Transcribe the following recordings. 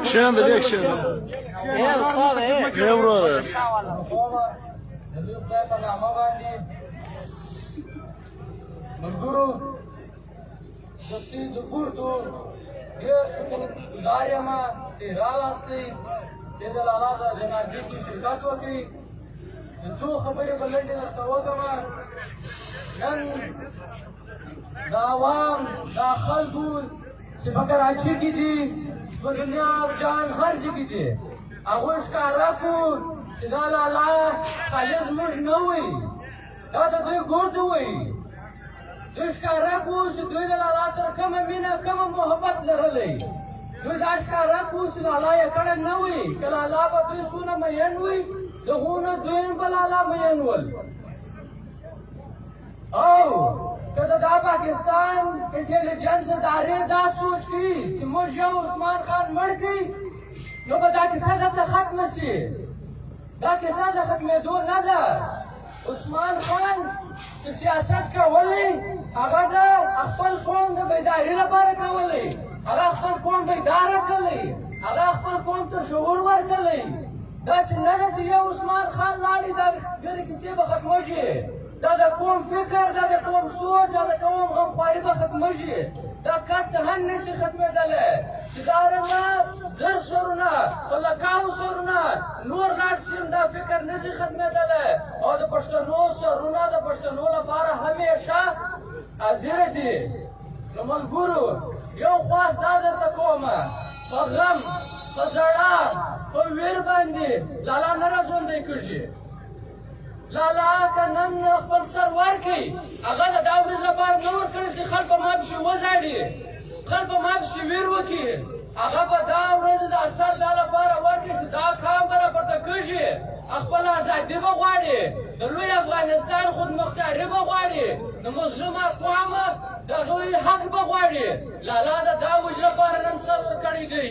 شنو دليك شنو؟ يا برو ملګرو دستي د ګورتو ډېر شکرګزار یم چې راوستئ چې د لالا د جنازې کې شرکت وکړي د څو خبرې به لنډې درته وکړم نن دا عوام دا خلکو چې په کراچي کې دي په دنیا او جهان هر ځای کې دي هغوی ښکاره کړو چې دا لالا خالي زموږ نه وي دا د دوی ګورد وي دوی ښکاره کړو چې دوی د لالا سره کومه مینه کومه محبت لرلی دوی دا ښکاره کړو چې لالا یې کړی نه وي که لالا به دوی څونه مین وي د هغو نه دوی به لالا مین ول او که د دا پاکستان انټیلیجنس ادارې دا سوچ کوي چې موږ یو عثمان خان مړ کړي نو به دا کیسه دلته ختمه شي دا کیسه د ختمېدو نه ده عثمان خان چې سیاست کولی هغه د خپل قوم د بیداري لپاره کولی هغه خپل قوم بیداره کړی هغه خپل قوم ته شعور ورکړی داسې نه ده چې یو عثمان خان لاړې دا ګرې کیسې به ختمه شي دا د قوم فکر دا د قوم سوچ دا د قوم غمخواري به ختمه شي دا قطعا نشي ختمېدلی چې دا رنګه زر سرونه په لکاو سرونه نور لاړ شي دا فکر نشي ختمېدلی او د پښتنو سرونه د پښتنو لپاره همیشه حاضر دي نو ملګرو یو خواست دا درته کومه په غم په ژړا په ویر باندې لالا نه راژوندی کېږي لالا که نن خپل سر ورکړي هغه د دا ورځ لپاره نه ورکړي چې خلک به ما پسې وژاړي خلک به ما پسې ویر وکړي هغه به دا ورځ د اثر دا لپاره ورکړي چې دا کام به راپورته کېږي خپل ازادي به غواړي د لوی افغانستان خودمختاري به غواړي د مظلوم اقوام د هغوی حق به غواړي لالا د دا ورځ لپاره نن سر ورکړی دی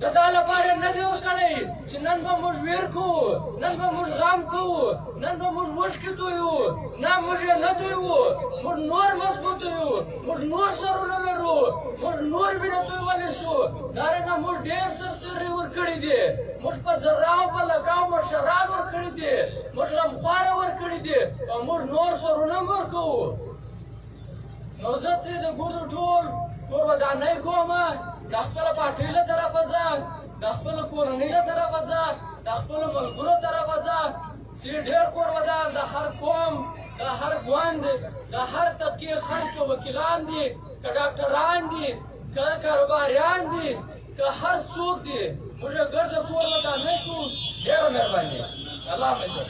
د دا لپاره نه دی ورکړی چې نن به موږ ویر کوو نن به موږ غم کوو نن به موږ اوښکې تویو نه موږ یې نه تویو موږ نور مضبوط یو موږ نور سرونه لرو موږ نور وینه تویولی شو دارنګه موږ ډېر سرتېري ورکړي دي موږ په زراو په لکاو مشران ورکړي دي موږ غمخواره ورکړي دي او موږ نور سرونه هم ورکوو نو زه چې د ګوردو ټول ودانۍ کومه د خپله پارټۍ له طرفه ځه د خپله کورنۍ له طرفه ځه د خپلو ملګرو طرفه ځه چې ډېر کورودان د هر قوم د هر ګوند د هر طبقې خلک وکیلان دي که ډاکټران دي که کاروباریان دي که هر څوک دي موږ یې ګرده کور ودانۍ کوو ډېره مهرباني الله مدد